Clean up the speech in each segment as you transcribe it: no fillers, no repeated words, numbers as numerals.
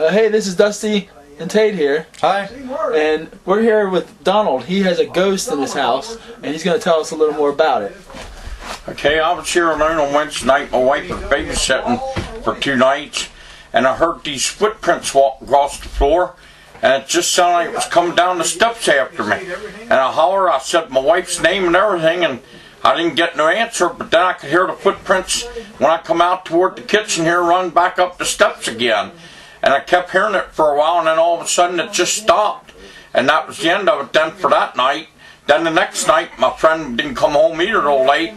Hey, this is Dusty and Tate here. Hi. And we're here with Donald. He has a ghost in his house, and he's going to tell us a little more about it. Okay, I was here alone on Wednesday night. My wife was babysitting for 2 nights, and I heard these footprints walk across the floor, and it just sounded like it was coming down the steps after me. And I hollered, I said my wife's name and everything, and I didn't get no answer, but then I could hear the footprints when I come out toward the kitchen here run back up the steps again. And I kept hearing it for a while, and then all of a sudden it just stopped. And that was the end of it then for that night. Then the next night, my friend didn't come home either till late,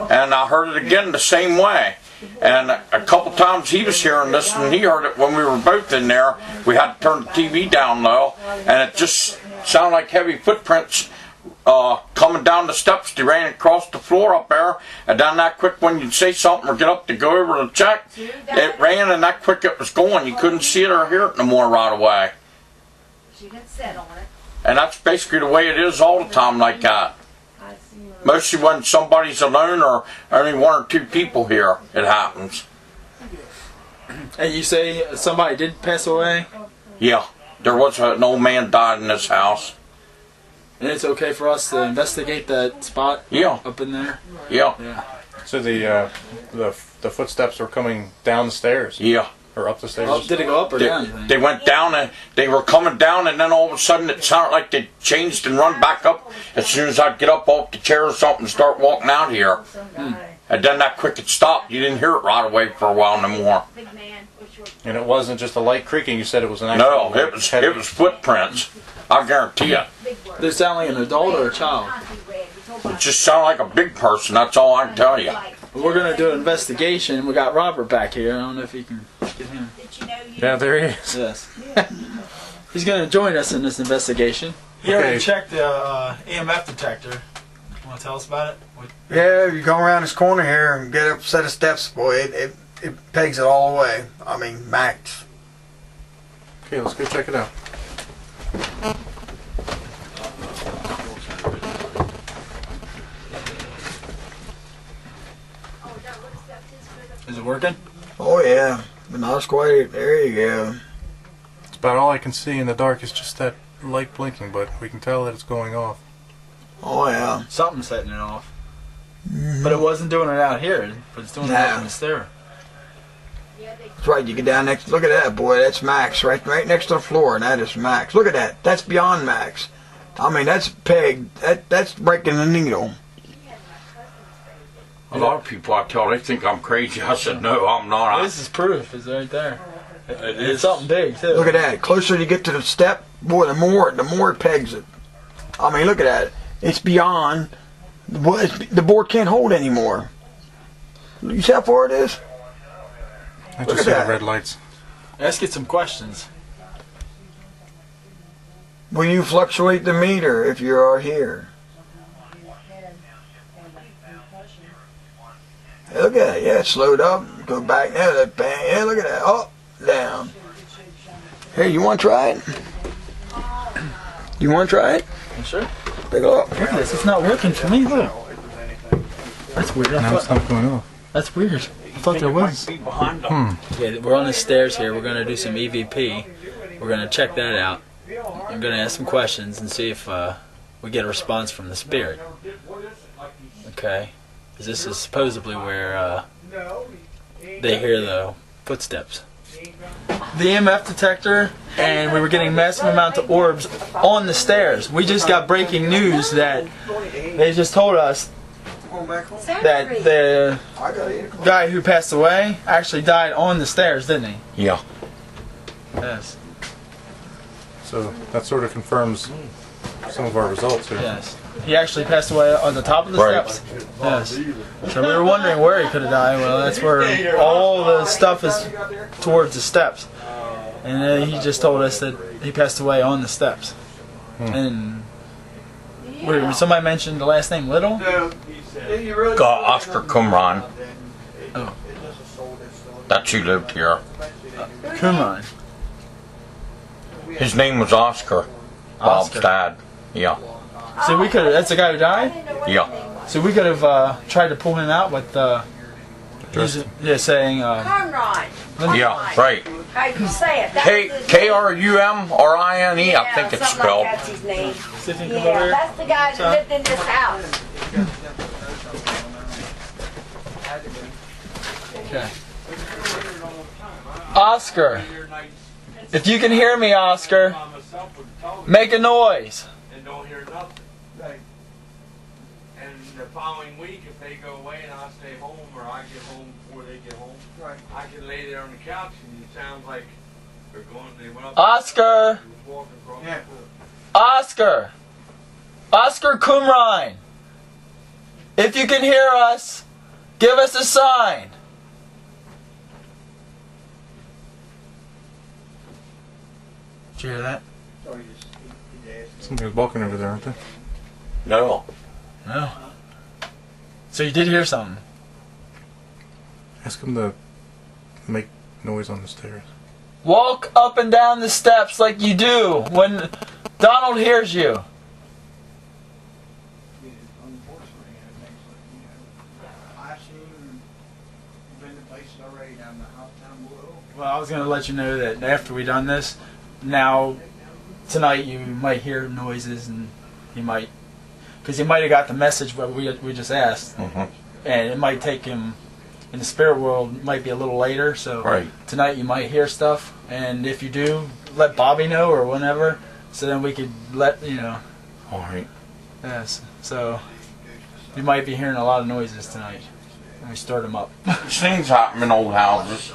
and I heard it again the same way. And a couple times he was hearing this, and he heard it when we were both in there. We had to turn the TV down low, and it just sounded like heavy footprints coming down the steps. They ran across the floor up there, and then that quick when you'd say something or get up to go over to check, it ran, and that quick it was going. You couldn't see it or hear it no more right away. And that's basically the way it is all the time like that. Mostly when somebody's alone or only 1 or 2 people here, it happens. And you say somebody did pass away? Yeah, there was an old man died in this house. And it's okay for us to investigate that spot? Yeah. Up in there? Yeah. Yeah. So the footsteps were coming down the stairs? Yeah. Or up the stairs? Oh, did it go up or down? They went down, and they were coming down, and then all of a sudden it sounded like they changed and run back up as soon as I'd get up off the chair or something and start walking out here. And then that quick it stopped. You didn't hear it right away for a while no more. And it wasn't just a light creaking, you said it was an actual... No, it was footprints. I guarantee you. Did it sound like an adult or a child? It just sounded like a big person, that's all I can tell you. We're going to do an investigation. We got Robert back here. I don't know if you can get him. Yeah, there he is. Yes. He's going to join us in this investigation. He already checked the EMF detector. You want to tell us about it? Yeah, you go around this corner here and get up a set of steps, boy, it pegs it all the way. I mean, max. Okay, let's go check it out. Is it working? Oh yeah, but not as quite. There you go. It's about all I can see in the dark is just that light blinking, but we can tell that it's going off. Oh yeah. Something's setting it off. But it wasn't doing it out here, but it's doing it up in the stair. That's right. You get down next. Look at that, boy. That's max, right next to the floor, and that is max. Look at that. That's beyond max. I mean, that's pegged. That's breaking the needle. A lot of people I tell, they think I'm crazy. I said, no, I'm not. This is proof. It's right there. It's something big, too. Look at that. Closer you get to the step, boy, the more it pegs it. I mean, look at that. It's beyond. The board can't hold anymore. You see how far it is? I just see the red lights. Let's get some questions. Will you fluctuate the meter if you are here? Hey, look at that. Yeah, it slowed up. Go back now. That bang. Yeah, look at that. Up, down. Hey, you want to try it? You want to try it? Sure. Take a look. Look at this. It's not working for me. Look. That's weird. Now it's not going off. That's weird. I thought there was. Yeah, we're on the stairs here. We're going to do some EVP. We're going to check that out. I'm going to ask some questions and see if we get a response from the spirit. Okay. Because this is supposedly where they hear the footsteps. The EMF detector, and we were getting massive amounts of orbs on the stairs. We just got breaking news that they just told us that the guy who passed away actually died on the stairs, didn't he? Yeah. Yes. So that sort of confirms some of our results here. Yes. He actually passed away on the top of the steps. Yes. So we were wondering where he could have died. Well, that's where all the stuff is towards the steps. And he just told us that he passed away on the steps. And somebody mentioned the last name Little? Oscar Qumran. Oh. That's who lived here. Qumran. His name was Oscar. Bob's Oscar. dad. Yeah. So we could have, that's the guy who died? Yeah. So we could have tried to pull him out with, saying, Yeah, right. How you say it? That K was his Krumrine, name. I think it's something like spelled. that's his name. See if you can come over Yeah, here. that's the guy that lived in this house. Okay. Oscar, if you can hear me, Oscar, make a noise. And don't hear nothing. Right. And the following week, if they go away and I stay home, or I get home before they get home, right, I can lay there on the couch and it sounds like they're going. They went up. Oscar, Walking across Yeah. the floor. Oscar Krumrine, if you can hear us, give us a sign. Did you hear that? Somebody's walking over there, aren't they? No. No. So you did hear something? Ask them to make noise on the stairs. Walk up and down the steps like you do when Donald hears you. Unfortunately, it makes it, you know, I've seen been to places already down the house down below. Well, I was going to let you know that after we done this, now, tonight you might hear noises and you might, because he might have got the message what we just asked, Mhm. and it might take him, in the spirit world, it might be a little later, so Right. tonight you might hear stuff, and if you do, let Bobby know or whatever, so then we could let, you know, All right. yes, so you might be hearing a lot of noises tonight when we start them up. These things happen in old houses.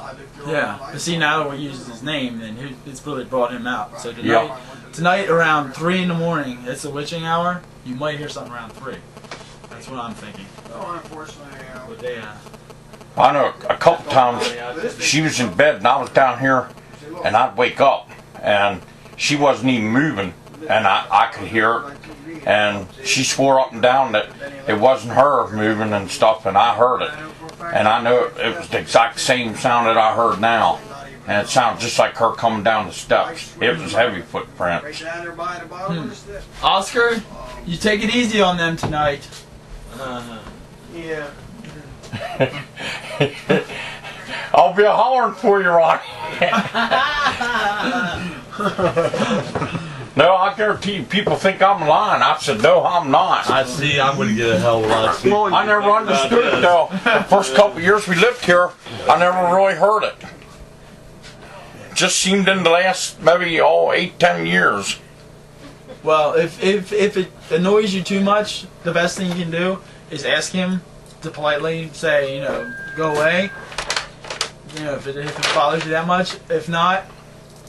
Yeah, but see, now that we use his name, then it's really brought him out. So tonight, Yeah. tonight around 3 in the morning, it's the witching hour. You might hear something around 3. That's what I'm thinking. Oh, unfortunately, But they, I know a couple times she was in bed and I was down here and I'd wake up and she wasn't even moving and I could hear it and she swore up and down that it wasn't her moving and stuff and I heard it and I know it was the exact same sound that I heard now and it sounded just like her coming down the steps. It was heavy footprints. down there by the bottom of the step. Oscar, you take it easy on them tonight. Yeah. I'll be hollering for you, Ronnie. No, I guarantee you, people think I'm lying. I said, no, I'm not. I see. I'm going to get a hell of a lot of sleep. I never understood it though. The first couple of years we lived here, I never really heard it. Just seemed in the last maybe 8-10 years. Well, if it annoys you too much, the best thing you can do is ask him to politely say, you know, go away. You know, if it bothers you that much. If not,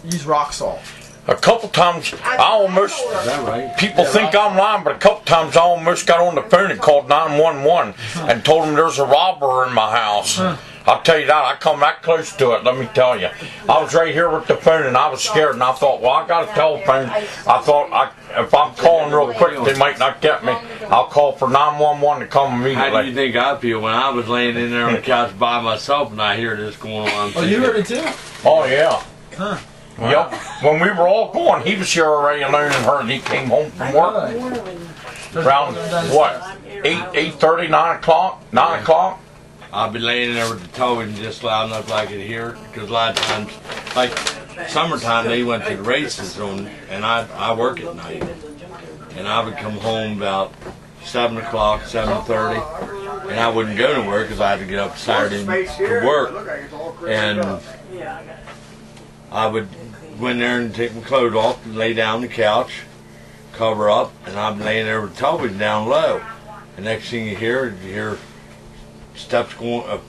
use rock salt. A couple times I almost, people think I'm lying, but a couple times I almost got on the phone and called 911 and told them there's a robber in my house. I'll tell you that, I come that close to it, let me tell you. I was right here with the phone and I was scared and I thought, well, I got a telephone. I thought, if I'm calling real quick, they might not get me. I'll call for 911 to come How do you immediately. think I feel when I was laying in there on the couch by myself and I hear this going on? Oh, you heard it too? Oh, yeah. Huh. Yep. When we were all going, he was here already alone and heard he came home from work. Around, what, 8:30, 9 o'clock? 9 o'clock? I'll be laying there with the television just loud enough I could hear it, because a lot of times, like summertime, they went to the races and I work at night, and I would come home about 7 o'clock, 7:30, and I wouldn't go to work because I had to get up Saturday to work, and I would go in there and take my clothes off and lay down on the couch, cover up, and I'm laying there with the television down low. The next thing you hear steps going up,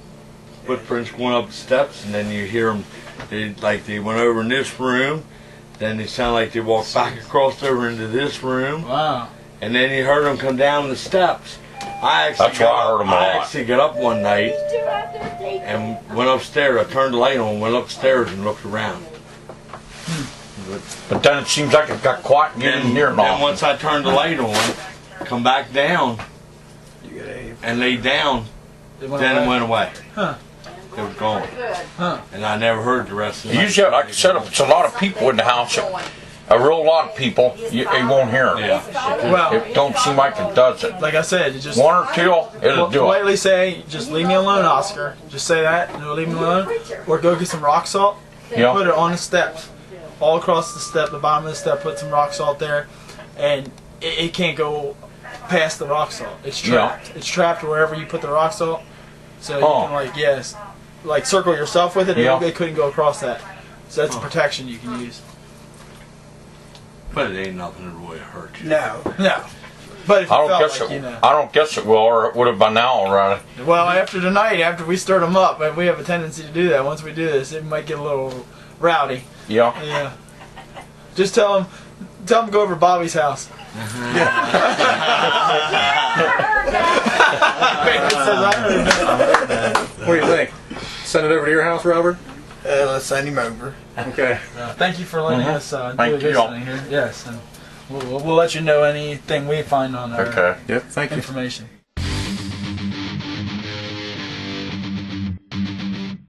footprints going up the steps, and then you hear them, they went over in this room, then they sound like they walked back across over into this room, Wow. and then you heard them come down the steps. I actually got up one night and went upstairs. I turned the light on, went upstairs and looked around. But then it seems like it got quiet and you didn't hear Then nothing. once I turned the light on, come back down and laid down, then it went away. Huh. It was gone. Huh. And I never heard the rest of it. Usually, like I said, if it's a lot of people in the house, a real lot of people, they won't hear it. Yeah. Well, It don't seem like it does it. like I said, you just One or two, it'll do it. politely say, just leave me alone, Oscar. Just say that, and it'll leave me alone. Or go get some rock salt Yeah. Put it on the steps, all across the step, the bottom of the step. Put some rock salt there, and it can't go past the rock salt. It's trapped. Yeah. It's trapped wherever you put the rock salt. So you Oh. can like circle yourself with it, and Yeah. they couldn't go across that. So that's a protection you can use. But it ain't nothing to really hurt you. No. No, but if you I don't felt guess like, it. you know. I don't guess it will, or it would have by now already. Well, after tonight, after we stirred them up, and we have a tendency to do that. Once we do this, it might get a little rowdy. Yeah. Yeah. Just tell them to go over to Bobby's house. What do you think? Send it over to your house, Robert? Let's send him over. Okay. Thank you for letting us do Thank this you. thing here. Yes, and we'll let you know anything we find on our Okay. Yep. Thank you. information.